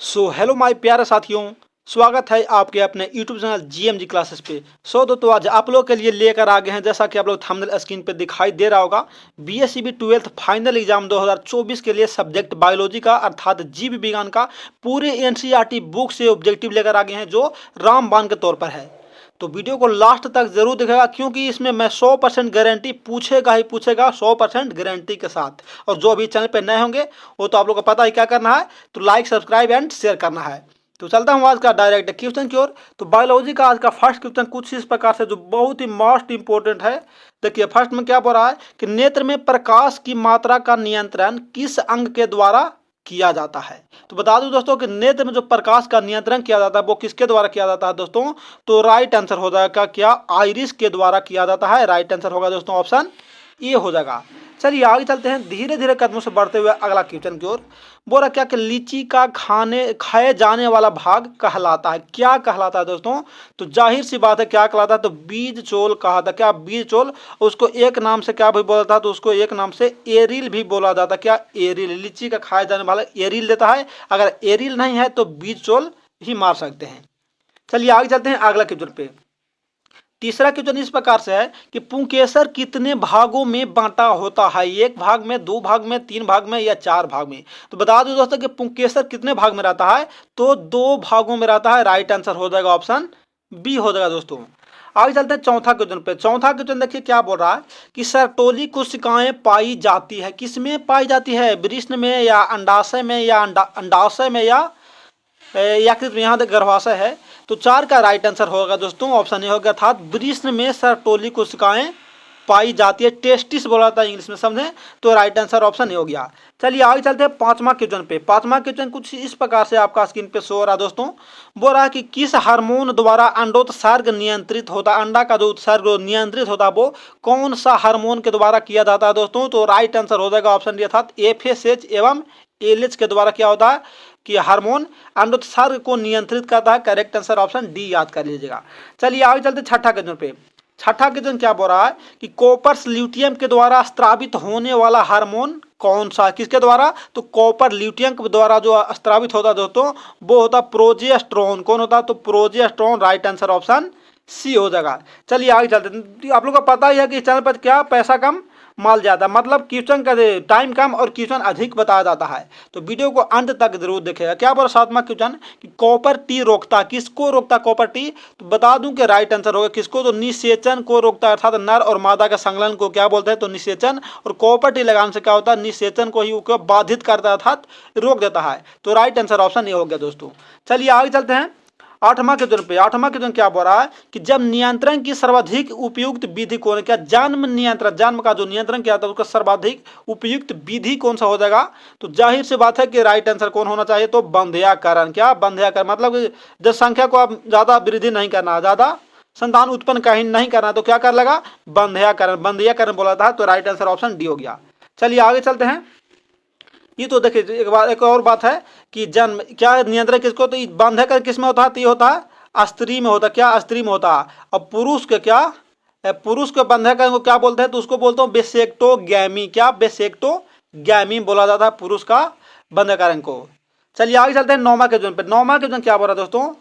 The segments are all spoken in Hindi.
हेलो माय प्यारे साथियों, स्वागत है आपके अपने यूट्यूब चैनल जीएमजी क्लासेस पे। दोस्तों आज आप लोग के लिए लेकर आ गए हैं, जैसा कि आप लोग थंबनेल स्क्रीन पे दिखाई दे रहा होगा, बीएसईबी 12th फाइनल एग्जाम 2024 के लिए सब्जेक्ट बायोलॉजी का अर्थात जीव विज्ञान का पूरे एनसीईआरटी बुक से ऑब्जेक्टिव लेकर आ गए हैं, जो रामबाण के तौर पर है। तो वीडियो को लास्ट तक जरूर दिखेगा, क्योंकि इसमें मैं 100% गारंटी पूछेगा ही पूछेगा, 100% गारंटी के साथ। और जो अभी चैनल पे नए होंगे वो तो आप लोग को पता ही क्या करना है, तो लाइक सब्सक्राइब एंड शेयर करना है। तो चलता हूँ आज का डायरेक्ट क्वेश्चन की ओर। तो बायोलॉजी का आज का फर्स्ट क्वेश्चन कुछ इस प्रकार से, जो बहुत ही मोस्ट इंपॉर्टेंट है। देखिए फर्स्ट में क्या बोल रहा है कि नेत्र में प्रकाश की मात्रा का नियंत्रण किस अंग के द्वारा किया जाता है। तो बता दूं दोस्तों कि नेत्र में जो प्रकाश का नियंत्रण किया जाता है वो किसके द्वारा किया जाता है दोस्तों, तो राइट आंसर हो जाएगा क्या, आइरिस के द्वारा किया जाता है। राइट आंसर होगा दोस्तों ऑप्शन ए हो जाएगा। चलिए आगे चलते हैं धीरे धीरे कदमों से बढ़ते हुए अगला क्वेश्चन की ओर। बोला क्या कि लीची का खाए जाने वाला भाग कहलाता है, क्या कहलाता है दोस्तों, तो जाहिर सी बात है क्या कहलाता है, तो बीज चोल कहा था। क्या बीज चोल, उसको एक नाम से क्या भी बोला था, तो उसको एक नाम से एरिल भी बोला जाता है। क्या एरिल, लीची का खाया जाने वाला एरिल देता है। अगर एरिल नहीं है तो बीज चोल ही मार सकते हैं। चलिए आगे चलते हैं अगला क्वेश्चन पे। तीसरा क्वेश्चन इस प्रकार से है कि पुंकेसर कितने भागों में बांटा होता है, एक भाग में, दो भाग में, तीन भाग में या चार भाग में। तो बता दो दोस्तों कि पुंकेसर कितने भाग में रहता है, तो दो भागों में रहता है। राइट आंसर हो जाएगा ऑप्शन बी हो जाएगा दोस्तों। आगे चलते हैं चौथा क्वेश्चन पे। चौथा क्वेश्चन देखिए क्या बोल रहा है कि सरटोली कोशिकाएं पाई जाती है, किसमें पाई जाती है, वृषण में या अंडाशय में या अंडाशय में या यकृत में, यहाँ तक गर्भाशय है। तो चार का राइट आंसर होगा दोस्तों ऑप्शन ए होगा, अर्थात वृषण में सरटोली कोशिकाएं पाई जाती है। टेस्टिस बोला था इंग्लिश में, समझे, तो राइट आंसर ऑप्शन ए हो गया। चलिए आगे चलते हैं पांचवा क्वेश्चन पे। पांचवा क्वेश्चन कुछ इस प्रकार से आपका स्क्रीन पे शो हो रहा है दोस्तों। बोल रहा है कि किस हार्मोन द्वारा अंडोत्सर्ग नियंत्रित होता है, अंडा का जो उत्सर्ग नियंत्रित होता है वो कौन सा हार्मोन के द्वारा किया जाता है दोस्तों, तो राइट आंसर हो जाएगा ऑप्शन डी, अर्थात एफएसएच एवं एलएच के द्वारा क्या होता है कि हार्मोन अंडोत्सर्ग को नियंत्रित करता है। करेक्ट आंसर ऑप्शन डी याद कर लीजिएगा। चलिए आगे चलते छठा क्वेश्चन पे। छठा क्वेश्चन क्या बोल रहा है कि कॉपर ल्यूटियम के द्वारा स्त्रावित होने वाला हार्मोन कौन सा, किसके द्वारा, तो कॉपर ल्यूटियम के द्वारा जो स्त्रावित होता है दोस्तों वो होता प्रोजेस्टेरोन। कौन होता है, तो progesterone. Right answer option C हो जाएगा। चलिए आगे चलते। आप लोगों को पता ही है कि इस चैनल पर क्या पैसा कम माल ज्यादा, मतलब क्वेश्चन का टाइम कम और क्वेश्चन अधिक बताया जाता है, तो वीडियो को अंत तक जरूर देखेगा। क्या बोला सातवां क्वेश्चन कि कॉपर टी रोकता, किसको रोकता कॉपर टी, तो बता दूं कि राइट आंसर होगा किसको, तो निषेचन को रोकता है, अर्थात नर और मादा का संलयन को क्या बोलते हैं, तो निषेचन। और कॉपर टी लगाने से क्या होता है, निषेचन को ही बाधित करता है, अर्थात रोक देता है। तो राइट आंसर ऑप्शन ये हो गया दोस्तों। चलिए आगे चलते हैं आठवां क्वेश्चन पे। आठवां क्वेश्चन क्या बोल रहा है कि जब नियंत्रण की सर्वाधिक उपयुक्त विधि कौन है, क्या जन्म नियंत्रण, जन्म का जो नियंत्रण किया था उसका सर्वाधिक उपयुक्त विधि कौन सा हो जाएगा, तो जाहिर सी बात है कि राइट आंसर कौन होना चाहिए, तो बंध्याकरण। क्या बंध्याकरण, मतलब जनसंख्या को अब ज्यादा वृद्धि नहीं करना, ज्यादा संतान उत्पन्न कहीं नहीं करना, तो क्या कर लगा, बंध्याकरण। बंध्याकरण बोला था, तो राइट आंसर ऑप्शन डी हो गया। चलिए आगे चलते हैं। ये तो देखिए एक और बात है कि जन्म क्या नियंत्रण किसको, तो बंधक किस में होता है, तो ये होता है स्त्री में होता है। क्या स्त्री में होता है। और पुरुष के क्या, पुरुष के बंधक को क्या बोलते हैं, तो उसको बोलते हैं बेसेक्टोगैमी। क्या बेसेक्टोगैमी बोला जाता है पुरुष का बंधकरण को। चलिए आगे चलते हैं नौवां क्वेश्चन पे। नौवां क्वेश्चन क्या बोल रहा है दोस्तों,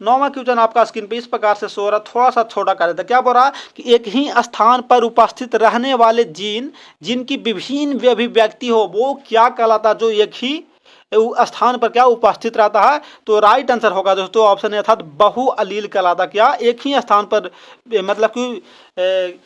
नौवां क्वेश्चन आपका स्क्रीन पे इस प्रकार से शो हो रहा है, थोड़ा सा छोटा कर देता है। क्या बोल रहा है कि एक ही स्थान पर उपस्थित रहने वाले जीन जिनकी विभिन्न अभिव्यक्ति हो वो क्या कहलाता है, जो एक ही स्थान पर क्या उपस्थित रहता है, तो राइट आंसर होगा दोस्तों ऑप्शन ए, अर्थात बहुअलील कहलाता। क्या एक ही स्थान पर मतलब कि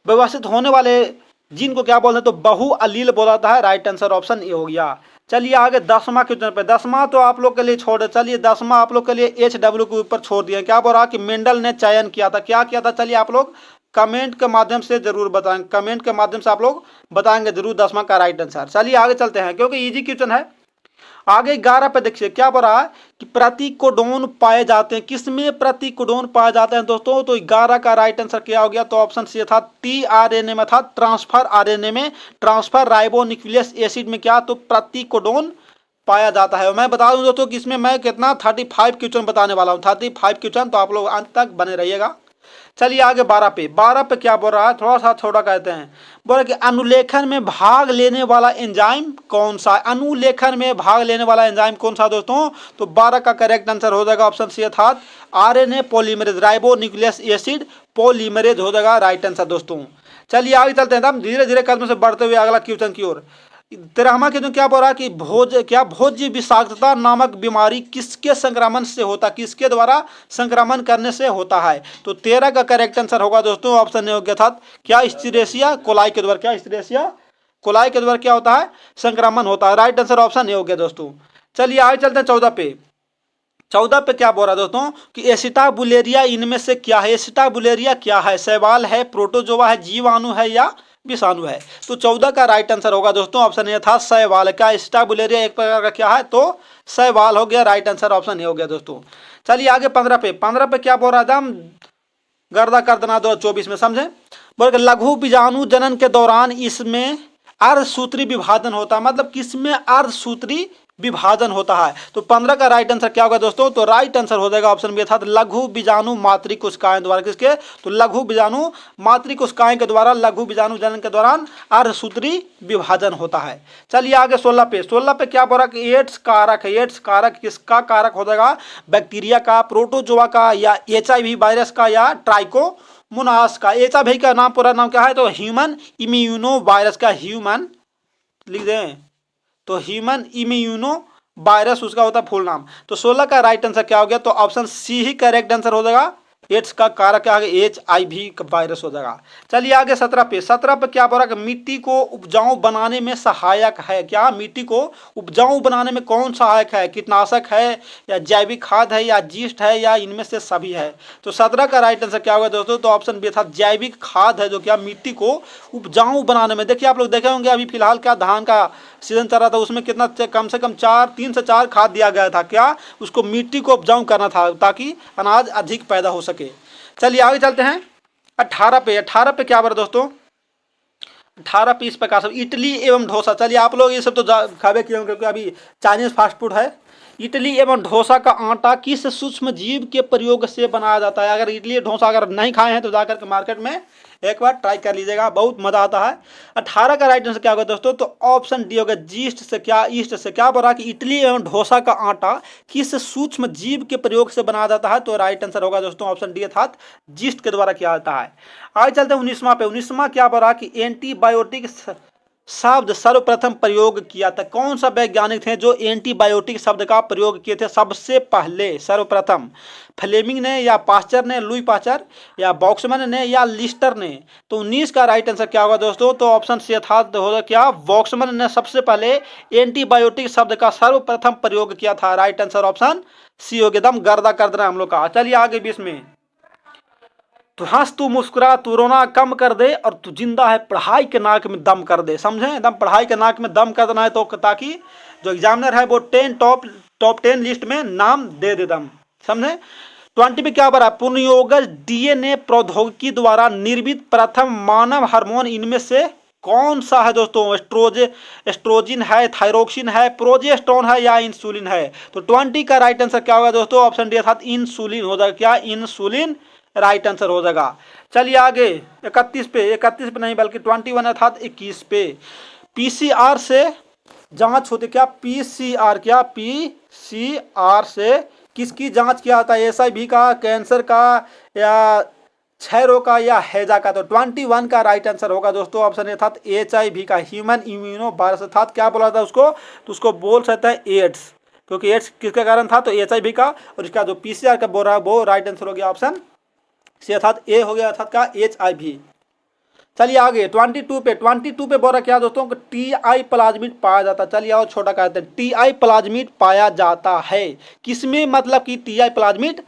व्यवस्थित होने वाले जीन को क्या बोलते हैं, तो बहुअलील बोला जाता है। राइट आंसर ऑप्शन ए हो गया। चलिए आगे 10वां क्वेश्चन पे। 10वां तो आप लोग के लिए छोड़, चलिए 10वां आप लोग के लिए HW के ऊपर छोड़ दिया। क्या बोल रहा कि मेंडल ने चयन किया था, क्या किया था, चलिए आप लोग कमेंट के माध्यम से जरूर बताएंगे, कमेंट के माध्यम से आप लोग बताएंगे जरूर 10वां का राइट आंसर। चलिए आगे चलते हैं क्योंकि इजी क्वेश्चन है। आगे 11 पे देखिए क्या बोल रहा है कि प्रतिकोडोन पाए जाते हैं, किसमें प्रतिकोडोन पाए जाते हैं दोस्तों, तो 11 का राइट आंसर क्या हो गया, तो ऑप्शन सी था tRNA में था, ट्रांसफर आरएनए में, ट्रांसफर राइबोन्यूक्लियस एसिड में क्या, तो प्रतिकोडोन पाया जाता है। मैं बता दूं दोस्तों कि इसमें मैं कितना 35 क्वेश्चन बताने वाला हूँ, 35 क्वेश्चन, तो आप लोग अंत तक बने रहिएगा। चलिए आगे 12 पे क्या बोल रहा है, थोड़ा सा छोटा कहते हैं। बोल रहा कि अनुलेखन में भाग लेने वाला एंजाइम कौन सा है? अनुलेखन में भाग लेने वाला एंजाइम कौन सा दोस्तों? तो 12 का करेक्ट आंसर हो जाएगा ऑप्शन सी अर्थात RNA polymerase, ribo nucleus acid polymerase हो जाएगा राइट आंसर दोस्तों। चलिए आगे चलते हैं, हम धीरे धीरे कदम से बढ़ते हुए अगला क्वेश्चन की ओर। 13वां क्वेश्चन क्या बोल रहा है कि भोज्य विषाक्तता नामक बीमारी किसके संक्रमण से होता, किसके द्वारा संक्रमण करने से होता है? तो 13 का करेक्ट आंसर होगा दोस्तों ऑप्शन ए हो गया था क्या, स्टीरेशिया कोलाई के द्वारा। क्या स्टीरेशिया कोलाई के द्वारा क्या होता है, संक्रमण होता है। राइट आंसर ऑप्शन ए हो गया दोस्तों। चलिए आगे चलते हैं 14 पे। 14 पे क्या बोल रहा है दोस्तों कि एसिटाबुलेरिया इनमें से क्या है? एसिटाबुलेरिया क्या है? शैवाल है, प्रोटोजोआ है, जीवाणु है या विषाणु है? तो 14 का राइट आंसर होगा दोस्तों ऑप्शन ए था शैवाल। क्या एसिटाबुलेरिया एक प्रकार का क्या है? तो शैवाल हो गया। राइट आंसर ऑप्शन ए हो गया दोस्तों। चलिए आगे 15 पे। 15 पे क्या बोल रहा था, हम गर्दा कर देना 2024 में, समझे? बोल लघु बीजाणु जनन के दौरान इसमें अर्धसूत्री विभाजन होता है, मतलब किसमें अर्धसूत्री विभाजन होता है? तो 15 का राइट आंसर क्या होगा दोस्तों? तो राइट आंसर हो जाएगा ऑप्शन बी था लघु बीजाणु मातृकोशिकाएं द्वारा। किसके? तो लघु बीजाणु मातृकोशिकाएं के द्वारा लघु बीजाणु जनन के दौरान अर्धसूत्री विभाजन होता है। चलिए आगे 16 पे। 16 पे क्या बोल रहा कि एड्स कारक है। एड्स कारक किसका कारक हो जाएगा? बैक्टीरिया का, प्रोटोजोआ का या HIV वायरस का या ट्राइकोमोनास का? HIV का नाम पूरा नाम क्या है? तो ह्यूमन इम्यूनो वायरस का। ह्यूमन लिख दें तो ह्यूमन इम्यूनो वायरस उसका होता है फुल नाम। तो 16 का राइट आंसर क्या हो गया? तो ऑप्शन सी ही करेक्ट आंसर हो जाएगा। एड्स का कारक क्या है? HIV वायरस हो जाएगा। चलिए आगे 17 पे। 17 पे क्या बोल रहा है कि मिट्टी को उपजाऊ बनाने में सहायक है। क्या मिट्टी को उपजाऊ बनाने में कौन सहायक है? कीटनाशक है या जैविक खाद है या जीस्ट है या इनमें से सभी है? तो 17 का राइट आंसर क्या होगा दोस्तों? तो ऑप्शन बी था जैविक खाद है, जो क्या मिट्टी को उपजाऊ बनाने में। देखिए आप लोग देखे होंगे अभी फिलहाल क्या धान का सीजन चल रहा था, उसमें कितना कम से कम 3 से 4 खाद दिया गया था। क्या? उसको मिट्टी को उपजाऊ करना था ताकि अनाज अधिक पैदा हो सके। चलिए आगे चलते हैं 18 पे। 18 पे क्या बोल दोस्तों? 18 पे इस प्रकार से इडली एवं डोसा। चलिए आप लोग ये सब तो खावे किए होंगे क्योंकि अभी चाइनीज फास्ट फूड है। इडली एवं डोसा का आटा किस सूक्ष्म जीव के प्रयोग से बनाया जाता है? अगर इडली डोसा अगर नहीं खाए हैं तो जाकर के मार्केट में एक बार ट्राई कर लीजिएगा, बहुत मजा आता है। 18 का राइट आंसर क्या होगा दोस्तों? तो ऑप्शन डी होगा जीस्ट से। क्या? ईस्ट से। क्या बोल रहा कि इडली एवं डोसा का आटा किस सूक्ष्म जीव के प्रयोग से बनाया जाता है? तो राइट आंसर होगा दोस्तों ऑप्शन डी अर्थात जीस्ट के द्वारा किया जाता है। आगे चलते हैं 19वां पे। 19वां क्या बोल रहा कि एंटीबायोटिक शब्द सर्वप्रथम प्रयोग किया था? कौन सा वैज्ञानिक थे जो एंटीबायोटिक शब्द का प्रयोग किए थे सबसे पहले सर्वप्रथम? फ्लेमिंग ने या पास्चर ने, लुई पास्चर या बॉक्समैन ने या लिस्टर ने? तो 19 का राइट आंसर क्या होगा दोस्तों? तो ऑप्शन सी यथार्थ होगा क्या, बॉक्समैन ने सबसे पहले एंटीबायोटिक शब्द का सर्वप्रथम प्रयोग किया था। राइट आंसर ऑप्शन सी हो गया। एकदम गर्दा कर देना हम लोग का। चलिए आगे 20 में। तू हंस, तू मुस्कुरा, तू रोना कम कर दे और तू जिंदा है पढ़ाई के नाक में दम कर दे। समझे? एकदम पढ़ाई के नाक में दम कर देना है तो ताकि जो एग्जामिनर है वो टॉप 10 लिस्ट में नाम दे दे दम। समझे? 20 में क्या बना? पुनर्योगज DNA प्रौद्योगिकी द्वारा निर्मित प्रथम मानव हार्मोन इनमें से कौन सा है दोस्तों? एस्ट्रोजिन है, थायरोक्सिन है, प्रोजेस्टेरोन है या इंसुलिन है? तो 20 का राइट आंसर क्या होगा दोस्तों? ऑप्शन डी अर्थात इंसुलिन हो जाएगा। क्या? इंसुलिन राइट आंसर हो जाएगा। चलिए आगे 31 पे नहीं बल्कि 21 अर्थात 21 पे। PCR से जांच होती, क्या PCR? क्या PCR से किसकी जांच किया जाता है? HIV का, कैंसर का या क्षय रोग का या हैजा का? तो 21 का राइट आंसर होगा दोस्तों ऑप्शन ए अर्थात HIV का, ह्यूमन इम्यूनो वायरस अर्थात क्या बोला था उसको? तो उसको बोल सकता है एड्स, क्योंकि एड्स किसके कारण था? तो HIV का। और इसका जो PCR का बोल रहा है वो राइट आंसर हो गया ऑप्शन सी अर्थात ए हो गया अर्थात का HIV। चलिए आगे 22 पे बोल रहा क्या दोस्तों? TI प्लाज्मिड पाया जाता है। चलिए और छोटा कहते हैं TI प्लाज्मिड पाया जाता है किसमें? मतलब कि TI प्लाज्मिड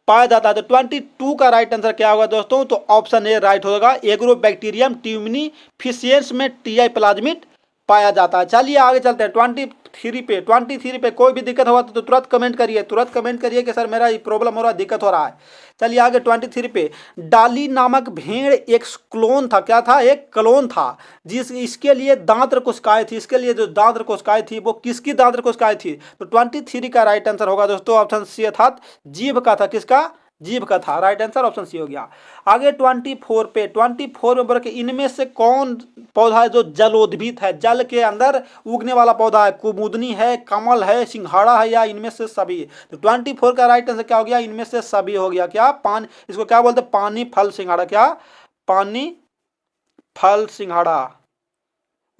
पाया जाता है। तो 22 का राइट आंसर क्या होगा दोस्तों? तो ऑप्शन ए राइट होगा, एग्रोबैक्टीरियम ट्यूमिनिफिशियंस में TI प्लाज्मिड पाया जाता है। चलिए आगे चलते हैं 23 पे। कोई भी दिक्कत होगा तो तुरंत कमेंट करिए कि सर मेरा ये प्रॉब्लम हो रहा है, दिक्कत हो रहा है। चलिए आगे 23 पे। डाली नामक भेड़ एक क्लोन था। क्या था? एक क्लोन था इसके लिए दांत कोशिकाएं थी। इसके लिए जो दांत कोशिकाएं थी वो किसकी दांत कोशिकाएं थी? तो 23 का राइट आंसर होगा दोस्तों ऑप्शन सी अर्थात जीभ का था। किसका? जीभ का था, राइट आंसर ऑप्शन सी हो गया। आगे 24 पे, 24 में बोला कि इनमें से कौन पौधा है जो जलोद्भिद है, जल के अंदर उगने वाला पौधा है, कुमुदनी है, कमल है, सिंघाड़ा है, या इनमें से सभी। तो 24 का राइट आंसर क्या हो गया, इनमें से सभी हो गया। क्या पानी, इसको क्या बोलते हैं, पानी फल सिंघाड़ा। क्या पानी फल सिंघाड़ा,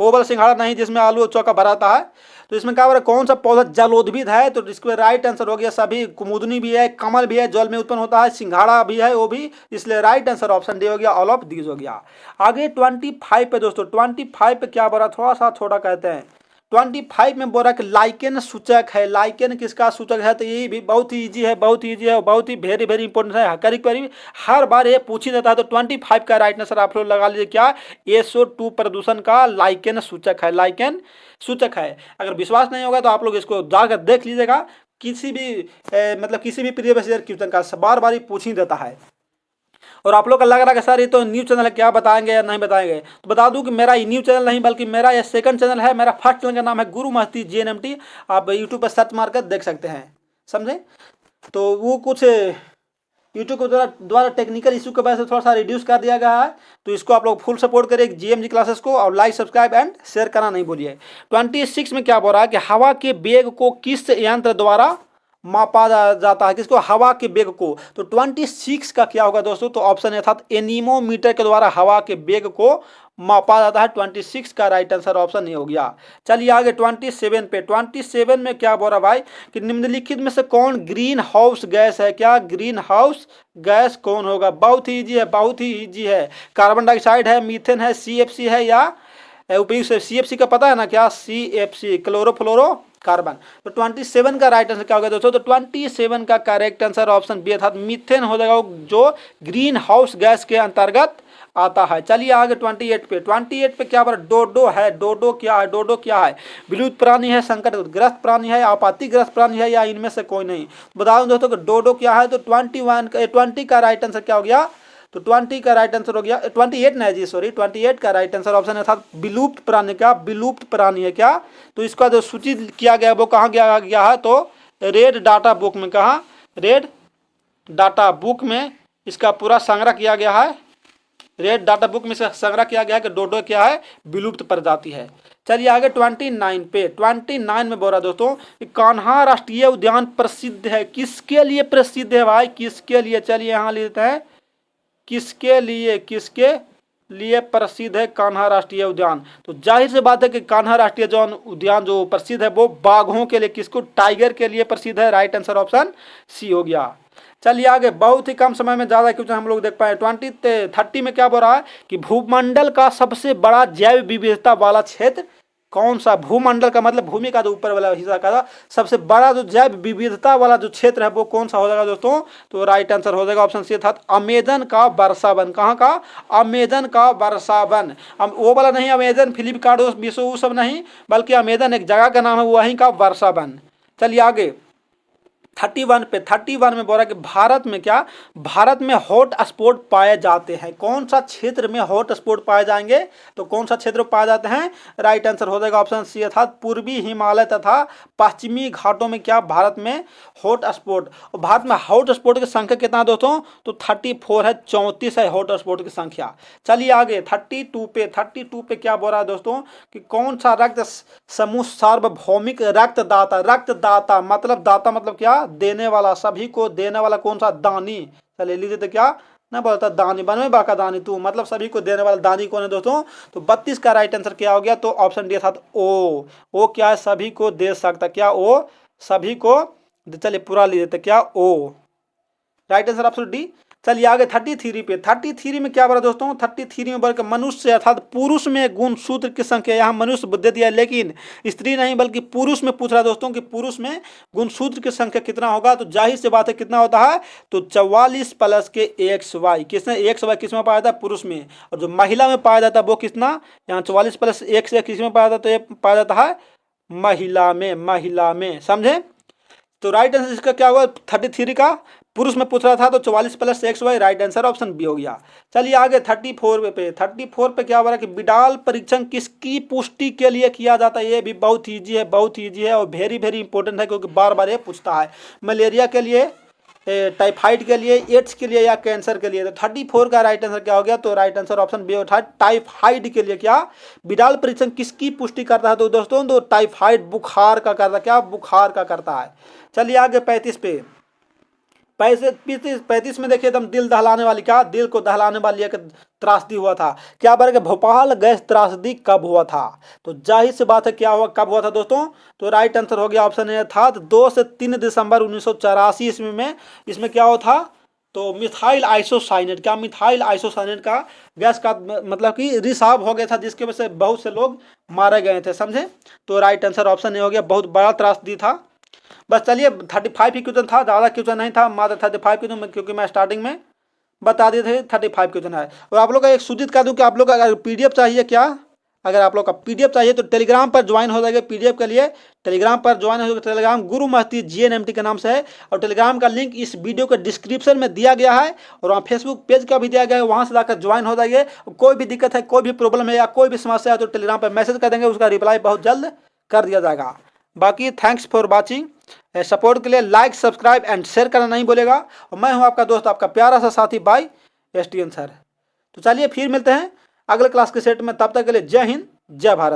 ओवल सिंघाड़ा नहीं जिसमें आलू और चौका भरा आता है। तो इसमें क्या हो रहा है, कौन सा पौधा जलोद्भिद है, तो इसके राइट आंसर हो गया सभी। कुमुदनी भी है, कमल भी है, जल में उत्पन्न होता है, सिंघाड़ा भी है वो भी, इसलिए राइट आंसर ऑप्शन डी हो गया, ऑल ऑफ दीज हो गया। आगे 25 पे दोस्तों, 25 पे क्या बोला, थोड़ा सा छोटा कहते हैं। 25 में बोल रहा है कि लाइकेन सूचक है। लाइकेन किसका सूचक है, तो ये भी बहुत ही ईजी है, बहुत ही ईजी है, बहुत ही वेरी वेरी इंपॉर्टेंट है, करीब करीब हर बार ये पूछ ही देता है। तो 25 का राइट आंसर आप लोग लगा लीजिए, क्या SO2 प्रदूषण का लाइकेन सूचक है, लाइकेन सूचक है। अगर विश्वास नहीं होगा तो आप लोग इसको जाकर देख लीजिएगा, किसी भी मतलब किसी भी प्रीवियस ईयर क्वेश्चन का बार बार ही पूछ ही देता है। और आप लोग का लग रहा है कि सर ये तो न्यू चैनल है, क्या बताएंगे या नहीं बताएंगे, तो बता दूं कि मेरा ये न्यू चैनल नहीं बल्कि मेरा ये सेकंड चैनल है। मेरा फर्स्ट चैनल का नाम है गुरु महती JNMT, आप यूट्यूब पर सर्च मार कर देख सकते हैं, समझे। तो वो कुछ यूट्यूब के द्वारा टेक्निकल इशू की वजह से थोड़ा सा रिड्यूस कर दिया गया है, तो इसको आप लोग फुल सपोर्ट करिए GMG क्लासेस को, और लाइक सब्सक्राइब एंड शेयर करना नहीं भूलिए। 26 में क्या बोल रहा है कि हवा के वेग को किस यंत्र द्वारा मापा जाता है, किसको, हवा के वेग को। तो 26 का क्या होगा दोस्तों, तो ऑप्शन है अर्थात एनीमोमीटर के द्वारा हवा के वेग को मापा जाता है। 26 का राइट आंसर ऑप्शन ये हो गया। चलिए आगे 27 पे, 27 में क्या बोल रहा भाई कि निम्नलिखित में से कौन ग्रीन हाउस गैस है। क्या ग्रीन हाउस गैस कौन होगा, बहुत ही ईजी है, बहुत ही ईजी है। कार्बन डाइऑक्साइड है, मीथेन है, CFC है, या उपयुक्त CFC का पता है ना, क्या CFC क्लोरोफ्लोरो कार्बन। तो 27 का राइट आंसर क्या होगा दोस्तों, तो 27 का करेक्ट आंसर ऑप्शन बी अर्थात मीथेन हो जाएगा, जो ग्रीन हाउस गैस के अंतर्गत आता है। चलिए आगे 28 पे, 28 पे क्या बोला, डोडो है। डोडो क्या है, डोडो क्या है, विलुप्त प्राणी है, संकटग्रस्त प्राणी है, आपत्तिग्रस्त प्राणी है, या इनमें से कोई नहीं। बता दूं दोस्तों कि डोडो क्या है, तो 20 का राइट आंसर क्या हो गया, तो 20 का राइट आंसर हो गया 28 नहीं जी, सॉरी 28 का राइट आंसर ऑप्शन है अर्थात विलुप्त प्राणी। क्या विलुप्त प्राणी है क्या, तो इसका जो सूचित किया गया वो कहाँ गया है, तो रेड डाटा बुक में। कहाँ, रेड डाटा बुक में इसका पूरा संग्रह किया गया है। रेड डाटा बुक में से संग्रह किया गया है कि डोडो क्या है, विलुप्त प्रजाति है। चलिए आगे 29 पे, 29 में बोल रहा दोस्तों कि कान्हा राष्ट्रीय उद्यान प्रसिद्ध है, किसके लिए प्रसिद्ध है भाई, किसके लिए। चलिए यहाँ लेते हैं, किसके लिए प्रसिद्ध है कान्हा राष्ट्रीय उद्यान। तो जाहिर सी बात है कि कान्हा राष्ट्रीय उद्यान जो प्रसिद्ध है वो बाघों के लिए, किसको, टाइगर के लिए प्रसिद्ध है। राइट आंसर ऑप्शन सी हो गया। चलिए आगे, बहुत ही कम समय में ज्यादा क्वेश्चन हम लोग देख पाए। 30 में क्या बोल रहा है कि भूमंडल का सबसे बड़ा जैव विविधता वाला क्षेत्र कौन सा। भूमंडल का मतलब भूमि का जो ऊपर वाला हिस्सा का सबसे बड़ा जो जैव विविधता वाला जो क्षेत्र है वो कौन सा हो जाएगा दोस्तों, तो राइट आंसर हो जाएगा ऑप्शन सी अर्थात अमेजन का वर्षा वन। कहाँ का, अमेजन का वर्षा वन। वो वाला नहीं, अमेजन फ्लिपकार्ट वो सब नहीं, बल्कि अमेजन एक जगह का नाम है, वहीं का वर्षा वन। चलिए आगे 31 पे, 31 में बोल रहा है कि भारत में क्या, भारत में हॉट स्पॉट पाए जाते हैं। कौन सा क्षेत्र में हॉट स्पॉट पाए जाएंगे, तो कौन सा क्षेत्र पाए जाते हैं, राइट आंसर हो जाएगा ऑप्शन सी अर्थात पूर्वी हिमालय तथा पश्चिमी घाटों में क्या, भारत में हॉट स्पॉट। और भारत में हॉट स्पॉट की संख्या कितना दोस्तों, तो 34 है, 34 है हॉट स्पॉट की संख्या। चलिए आगे 32 पे, 32 पे क्या बोल रहा है दोस्तों कि कौन सा रक्त समूह सार्वभौमिक रक्तदाता। रक्तदाता मतलब दाता मतलब क्या, देने वाला, सभी को देने वाला कौन सा, दानी। चलिए लीजिए, तो क्या ना बोलता, दानी बनवे बाका दानी तू, मतलब सभी को देने वाला दानी कौन है दोस्तों, तो 32 का राइट आंसर क्या हो गया, तो ऑप्शन डी अर्थात ओ क्या है, सभी को दे सकता। क्या ओ, सभी को, चलिए पूरा लीजिए, तो क्या ओ, राइट आंसर ऑप्शन डी। चलिए आगे 33 पे, 33 में क्या बोला दोस्तों, 33 में बोला मनुष्य अर्थात पुरुष में गुणसूत्र की संख्या, यहाँ मनुष्य दे दिया लेकिन स्त्री नहीं बल्कि पुरुष में पूछ रहा है दोस्तों कि पुरुष में गुणसूत्र की संख्या कितना होगा। तो जाहिर सी बात है कितना होता है, तो 44 प्लस के XY। किसने, XY किस में पाया जाता है, पुरुष में। और जो महिला में पाया जाता है वो कितना, यहाँ 44 प्लस X किस में पाया जाता है, तो ये पाया जाता है महिला में, महिला में, समझे। तो राइट आंसर इसका क्या हुआ, 33 का पुरुष में पूछ रहा था, तो 44 plus XY, right answer option B हो गया। चलिए आगे 34 पे, 34 पे क्या हो रहा है कि बिडाल परीक्षण किसकी पुष्टि के लिए किया जाता है। ये भी बहुत ईजी है, बहुत ईजी है और वेरी वेरी इंपॉर्टेंट है, क्योंकि बार बार ये पूछता है। मलेरिया के लिए टाइफाइड के लिए, एड्स के लिए या कैंसर के लिए। तो 34 का राइट आंसर क्या हो गया? तो राइट आंसर ऑप्शन बी होता है टाइफाइड के लिए। क्या विडाल परीक्षण किसकी पुष्टि करता है? तो दोस्तों तो टाइफाइड बुखार का करता है। क्या बुखार का करता है। चलिए आगे 35 पे। 35 में देखिए एकदम दिल दहलाने वाली, क्या दिल को दहलाने वाली एक त्रासदी हुआ था। क्या वर्ग? भोपाल गैस त्रासदी कब हुआ था? तो जाहिर सी बात है क्या हुआ, कब हुआ था दोस्तों? तो राइट आंसर हो गया ऑप्शन ए था 2 से 3 दिसंबर 1984 ईस्वी में। इसमें क्या हुआ था? तो मिथाइल आइसोसाइनेट, क्या मिथाइल आइसोसाइनेट का गैस का मतलब कि रिसाव हो गया था, जिसके वजह से बहुत से लोग मारे गए थे, समझे। तो राइट आंसर ऑप्शन ए हो गया, बहुत बड़ा त्रासदी था। बस चलिए 35 ही क्वेश्चन था, ज़्यादा क्वेश्चन नहीं था, मात्र 35 क्वेश्चन, क्योंकि मैं स्टार्टिंग में बता दिए थे 35 क्वेश्चन है। और आप लोग का एक सूचित कर दूं कि आप लोग का अगर पीडीएफ चाहिए, क्या अगर आप लोग का पीडीएफ चाहिए तो टेलीग्राम पर ज्वाइन हो जाएगा। पीडीएफ के लिए टेलीग्राम पर ज्वाइन हो जाएगा। टेलीग्राम गुरु महती GNMT के नाम से है, और टेलीग्राम का लिंक इस वीडियो के डिस्क्रिप्शन में दिया गया है, और वहाँ फेसबुक पेज का भी दिया गया है, वहाँ से जाकर ज्वाइन हो जाइए। कोई भी दिक्कत है, कोई भी प्रॉब्लम है या कोई भी समस्या है तो टेलीग्राम पर मैसेज कर देंगे, उसका रिप्लाई बहुत जल्द कर दिया जाएगा। बाकी थैंक्स फॉर वॉचिंग। सपोर्ट के लिए लाइक, सब्सक्राइब एंड शेयर करना नहीं बोलेगा। और मैं हूं आपका दोस्त, आपका प्यारा सा साथी भाई STN सर। तो चलिए फिर मिलते हैं अगले क्लास के सेट में, तब तक के लिए जय हिंद, जय भारत।